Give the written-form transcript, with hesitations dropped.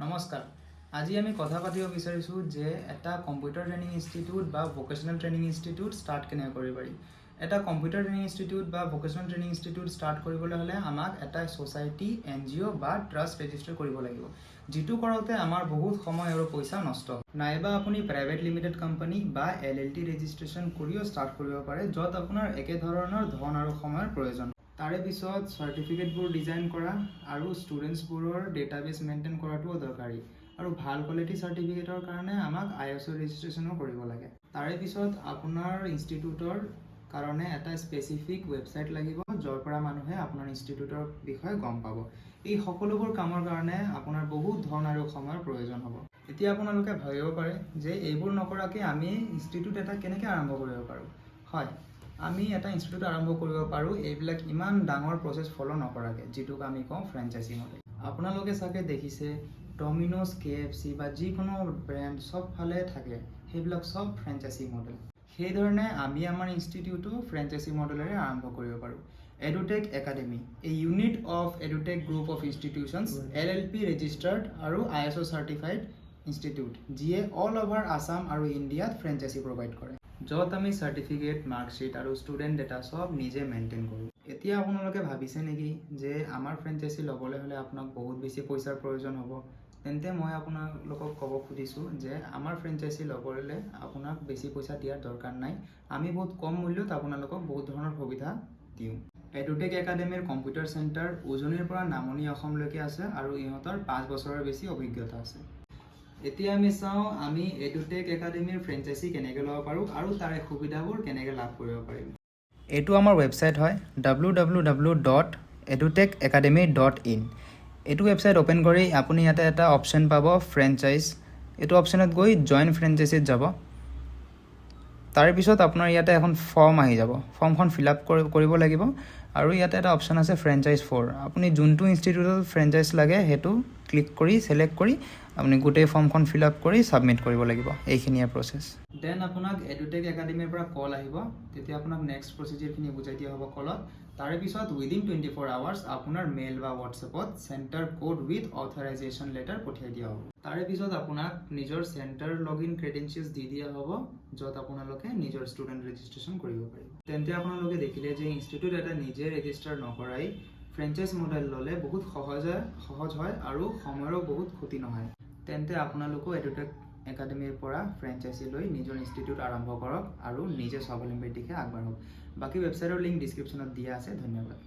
নমস্কাৰ। আজি আমি কথা পাতিব বিচাৰিছোঁ যে এটা কম্পিউটাৰ ট্ৰেইনিং ইনষ্টিটিউট বা ভোকেশ্যনেল ট্ৰেইনিং ইনষ্টিটিউট ষ্টাৰ্ট কেনেকৈ কৰিব পাৰি। এটা কম্পিউটাৰ ট্ৰেইনিং ইনষ্টিটিউট বা ভোকেশ্যনেল ট্ৰেইনিং ইনষ্টিটিউট ষ্টাৰ্ট কৰিবলৈ হ'লে আমাক এটা ছ'চাইটি NGO বা ট্ৰাষ্ট ৰেজিষ্টাৰ কৰিব লাগিব, যিটো কৰোঁতে আমাৰ বহুত সময় আৰু পইচা নষ্ট হয়। নাইবা আপুনি প্ৰাইভেট লিমিটেড কোম্পানী বা LLT ৰেজিষ্ট্ৰেশ্যন কৰিও ষ্টাৰ্ট কৰিব পাৰে, য'ত আপোনাৰ একেধৰণৰ ধন আৰু সময়ৰ প্ৰয়োজন। তাৰে পিছত চাৰ্টিফিকেটবোৰ ডিজাইন কৰা আৰু ষ্টুডেণ্টছবোৰৰ ডেটাবেছ মেইনটেইন কৰাটোও দৰকাৰী। আৰু ভাল কোৱালিটি চাৰ্টিফিকেটৰ কাৰণে আমাক ISO ৰেজিষ্ট্ৰেশ্যনো কৰিব লাগে। তাৰে পিছত আপোনাৰ ইনষ্টিটিউটৰ কাৰণে এটা স্পেচিফিক ৱেবছাইট লাগিব, য'ৰ পৰা মানুহে আপোনাৰ ইনষ্টিটিউটৰ বিষয়ে গম পাব। এই সকলোবোৰ কামৰ কাৰণে আপোনাৰ বহুত ধন আৰু সময়ৰ প্ৰয়োজন হ'ব। এতিয়া আপোনালোকে ভাবিব পাৰে যে এইবোৰ নকৰাকৈ আমি ইনষ্টিটিউট এটা কেনেকৈ আৰম্ভ কৰিব পাৰোঁ। হয়, আমি এটা ইনষ্টিটিউট আৰম্ভ কৰিব পাৰোঁ এইবিলাক ইমান ডাঙৰ প্ৰচেছ ফ'ল' নকৰাকৈ, যিটোক আমি কওঁ ফ্ৰেঞ্চাইজি মডেল। আপোনালোকে চাগে দেখিছে ডমিন'জ, KFC বা যিকোনো ব্ৰেণ্ড চব ফালে থাকে, সেইবিলাক চব ফ্ৰেঞ্চাইজি মডেল। সেইধৰণে আমি আমাৰ ইনষ্টিটিউটো ফ্ৰেঞ্চাইজি মডেলেৰে আৰম্ভ কৰিব পাৰোঁ। Edutech Academy, a unit of Edutech group of institutions, LLP registered আৰু ISO চাৰ্টিফাইড ইনষ্টিটিউট, যিয়ে অল অভাৰ আছাম আৰু ইণ্ডিয়াত ফ্ৰেঞ্চাইজি প্ৰভাইড কৰে, য'ত আমি চাৰ্টিফিকেট, মাৰ্কশ্বিট আৰু ষ্টুডেণ্ট ডেটা চব নিজে মেইনটেইন কৰোঁ। এতিয়া আপোনালোকে ভাবিছে নেকি যে আমাৰ ফ্ৰেঞ্চাইজি ল'বলৈ হ'লে আপোনাক বহুত বেছি পইচাৰ প্ৰয়োজন হ'ব। তেন্তে মই আপোনালোকক ক'ব খুজিছোঁ যে আমাৰ ফ্ৰেঞ্চাইজি ল'বলৈ আপোনাক বেছি পইচা দিয়াৰ দৰকাৰ নাই। আমি বহুত কম মূল্যত আপোনালোকক বহুত ধৰণৰ সুবিধা দিওঁ। এডুটেক একাডেমীৰ কম্পিউটাৰ চেণ্টাৰ উজনিৰ পৰা নামনি অসমলৈকে আছে আৰু ইহঁতৰ 5 বছৰৰ বেছি অভিজ্ঞতা আছে। এতিয়া আমি চাওঁ আমি এডুটেক একাডেমীৰ ফ্ৰেঞ্চাইজি কেনেকৈ ল'ব পাৰোঁ আৰু তাৰে সুবিধাবোৰ কেনেকৈ লাভ কৰিব পাৰিম। এইটো আমাৰ ৱেবছাইট হয় www.edutechacademy.in। এইটো ৱেবছাইট অ'পেন কৰি আপুনি ইয়াতে এটা অপশ্যন পাব ফ্ৰেঞ্চাইজ। এইটো অপশ্যনত গৈ জইন ফ্ৰেঞ্চাইজিত যাব। তাৰে পিছত আপোনাৰ ইয়াতে এখন ফৰ্ম আহি যাব, ফৰ্মখন ফিল আপ কৰিব লাগিব আৰু ইয়াতে এটা অপশ্যন আছে ফ্ৰেঞ্চাইজ ফৰ। আপুনি যোনটো ইনষ্টিটিউটত ফ্ৰেঞ্চাইজ লাগে সেইটো ক্লিক কৰি ছিলেক্ট কৰি আপুনি গোটেই ফৰ্মখন ফিল আপ কৰি ছাবমিট কৰিব লাগিব। এইখিনিয়ে প্ৰচেছ। দেন আপোনাক এডুটেক একাডেমীৰ পৰা কল আহিব, তেতিয়া আপোনাক নেক্সট প্ৰচিডিউৰখিনি বুজাই দিয়া হ'ব কলত। তাৰে পিছত উইদিন 24 আৱাৰ্ছ আপোনাৰ মেইল বা হোৱাটছএপত centre code with authorisation letter পঠিয়াই দিয়া হ'ব। তাৰে পিছত আপোনাক নিজৰ চেণ্টাৰ লগইন ক্ৰেডেঞ্চিয়েলছ দি দিয়া হ'ব, য'ত আপোনালোকে নিজৰ ষ্টুডেণ্ট ৰেজিষ্ট্ৰেশ্যন কৰিব পাৰিব। তেন্তে আপোনালোকে দেখিলে যে ইনষ্টিটিউট এটা নিজে ৰেজিষ্টাৰ নকৰাই ফ্ৰেঞ্চাইজ মডেল ল'লে বহুত সহজ হয় আৰু সময়ৰো বহুত ক্ষতি নহয়। তেন্তে আপোনালোকেও এডুটেক একাডেমীৰ পৰা ফ্ৰেঞ্চাইজি লৈ নিজৰ ইনষ্টিটিউট আৰম্ভ কৰক আৰু নিজে স্বাৱলম্বীৰ দিশে আগবাঢ়ক। বাকী ৱেবছাইটৰ লিংক ডিছক্ৰিপশ্যনত দিয়া আছে। ধন্যবাদ।